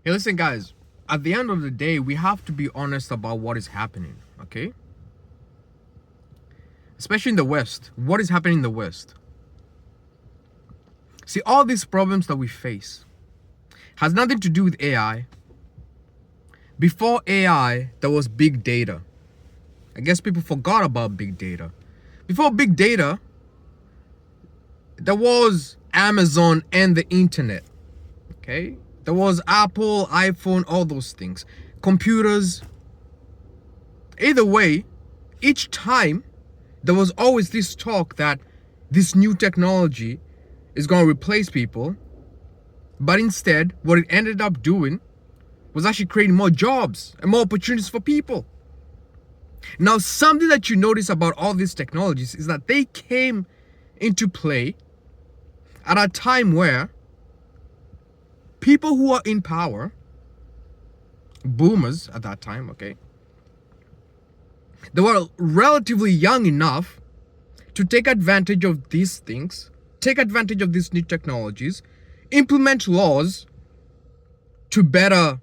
Hey, listen, guys. At the end of the day, we have to be honest about what is happening, okay? Especially in the West. What is happening in the West? See, all these problems that we face has nothing to do with AI. Before AI, there was big data. I guess people forgot about big data. Before big data, there was Amazon and the internet, okay? There was Apple, iPhone, all those things. Computers. Either way, each time, there was always this talk that this new technology is going to replace people. But instead, what it ended up doing was actually creating more jobs and more opportunities for people. Now, something that you notice about all these technologies is that they came into play at a time where people who are in power, boomers at that time, okay, they were relatively young enough to take advantage of these things, take advantage of these new technologies, implement laws to better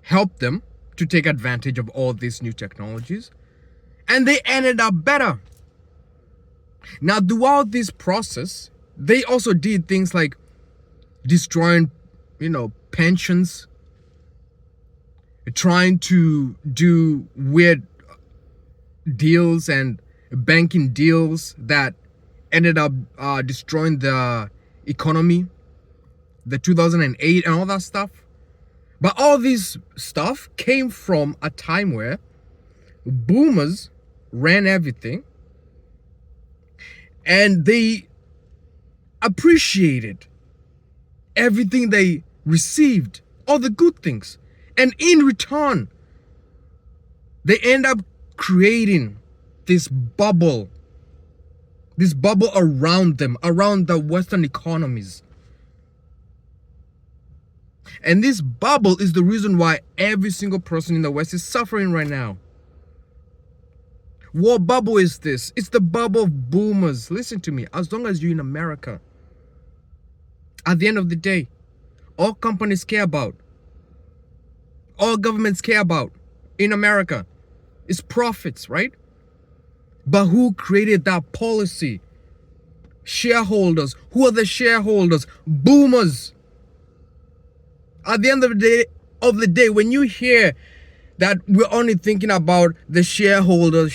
help them to take advantage of all these new technologies, and they ended up better. Now, throughout this process, they also did things like destroying, pensions, trying to do weird deals and banking deals that ended up destroying the economy, the 2008 and all that stuff. But all this stuff came from a time where boomers ran everything and they appreciated everything they received, all the good things. And in return, they end up creating this bubble around them, around the Western economies. And this bubble is the reason why every single person in the West is suffering right now. What bubble is this? It's the bubble of boomers. Listen to me. As long as you're in America, at the end of the day, all companies care about, all governments care about in America is profits, right? But who created that policy? Shareholders. Who are the shareholders? Boomers. At the end of the day, when you hear that we're only thinking about the shareholders,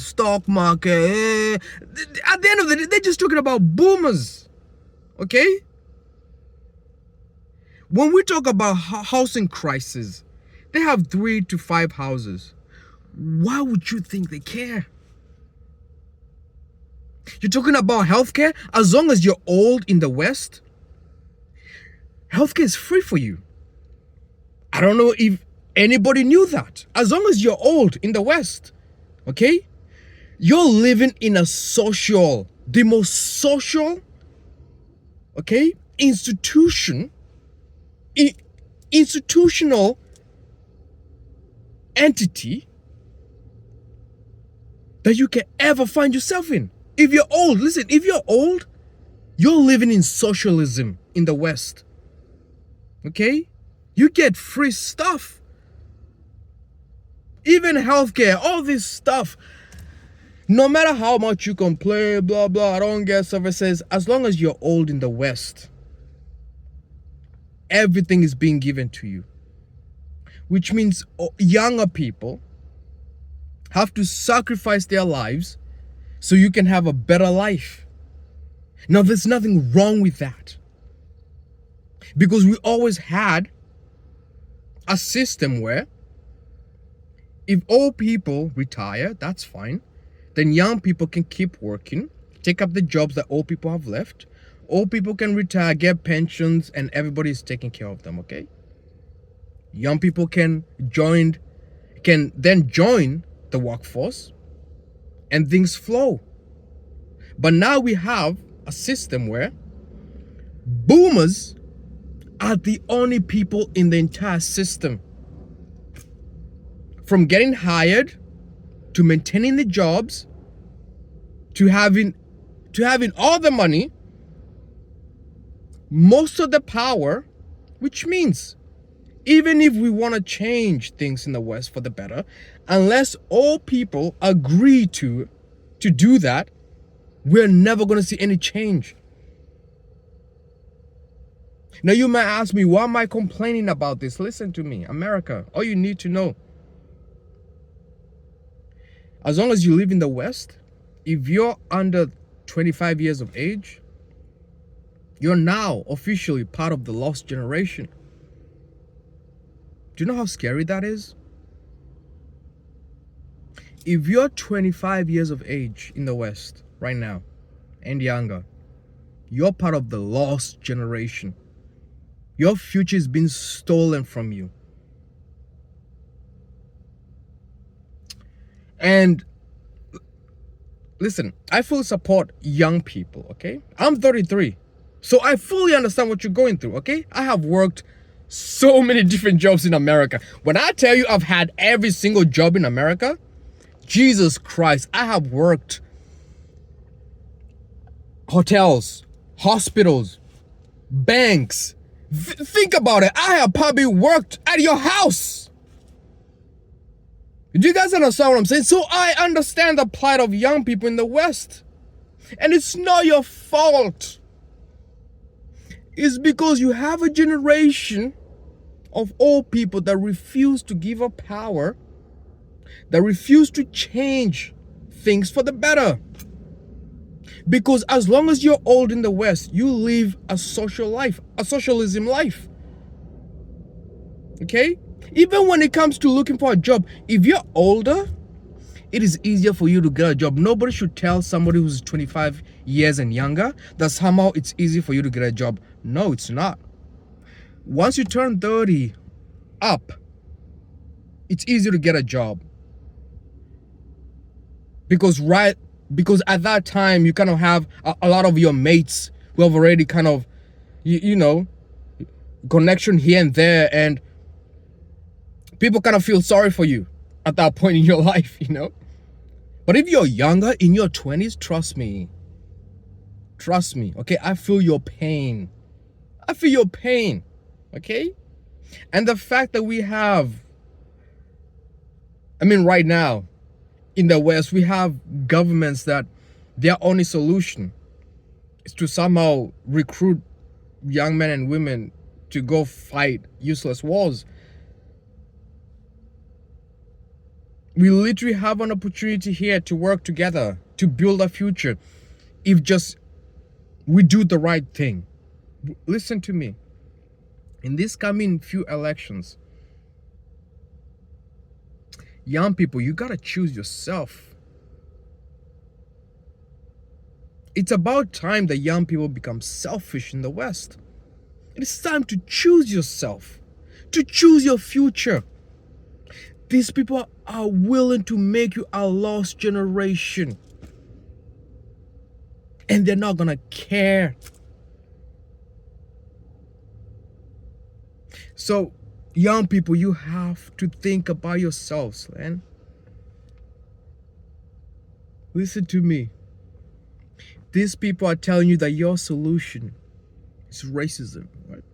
stock market, at the end of the day, they're just talking about boomers. Okay? When we talk about housing crisis, they have 3 to 5 houses. Why would you think they care? You're talking about healthcare? As long as you're old in the West, healthcare is free for you. I don't know if anybody knew that. As long as you're old in the West, okay? You're living in the most social, okay, institutional entity that you can ever find yourself in. If you're old, listen, if you're old, you're living in socialism in the West. Okay? You get free stuff. Even healthcare, all this stuff. No matter how much you complain, blah, blah, I don't get services, as long as you're old in the West, everything is being given to you. Which means younger people have to sacrifice their lives so you can have a better life. Now, there's nothing wrong with that. Because we always had a system where if old people retire, that's fine. Then young people can keep working, take up the jobs that old people have left. Old people can retire, get pensions, and everybody's taking care of them, okay? Young people can then join the workforce and things flow. But now we have a system where boomers are the only people in the entire system. From getting hired, to maintaining the jobs, to having all the money, most of the power, which means even if we want to change things in the West for the better, unless all people agree to do that, we're never going to see any change. Now you might ask me, why am I complaining about this? Listen to me, America, all you need to know, as long as you live in the West, if you're under 25 years of age, you're now officially part of the lost generation. Do you know how scary that is? If you're 25 years of age in the West right now and younger, you're part of the lost generation. Your future is being stolen from you. And listen, I fully support young people, okay? I'm 33, so I fully understand what you're going through, okay? I have worked so many different jobs in America. When I tell you I've had every single job in America, Jesus Christ, I have worked hotels, hospitals, banks. Think about it. I have probably worked at your house. Do you guys understand what I'm saying? So I understand the plight of young people in the West. And it's not your fault. It's because you have a generation of old people that refuse to give up power, that refuse to change things for the better. Because as long as you're old in the West, you live a social life, a socialism life. Okay? Even when it comes to looking for a job, if you're older, it is easier for you to get a job. Nobody should tell somebody who's 25 years and younger that somehow it's easy for you to get a job. No, it's not. Once you turn 30 up, it's easier to get a job. Because at that time, you kind of have a lot of your mates who have already kind of, you know, connection here and there, and people kind of feel sorry for you at that point in your life, you know. But if you're younger, in your 20s, trust me, okay? I feel your pain. Okay? And the fact that we have, right now, in the West, we have governments that their only solution is to somehow recruit young men and women to go fight useless wars. We literally have an opportunity here to work together, to build a future, if just we do the right thing. Listen to me. In these coming few elections, young people, you gotta choose yourself. It's about time that young people become selfish in the West. It's time to choose yourself, to choose your future. These people are willing to make you a lost generation. And they're not gonna care. So, young people, you have to think about yourselves, man. Listen to me. These people are telling you that your solution is racism, right?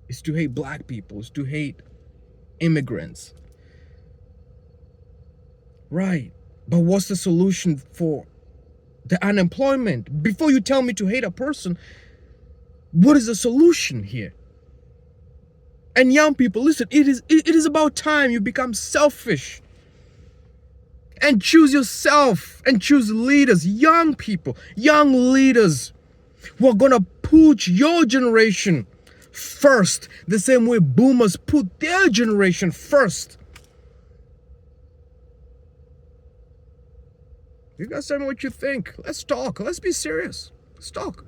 It's to hate black people, it's to hate immigrants. Right. But what's the solution for the unemployment? Before you tell me to hate a person, what is the solution here? And young people, listen, it is about time you become selfish and choose yourself and choose leaders, young people, young leaders who are going to put your generation first, the same way boomers put their generation first. You guys tell me what you think. Let's talk. Let's be serious. Let's talk.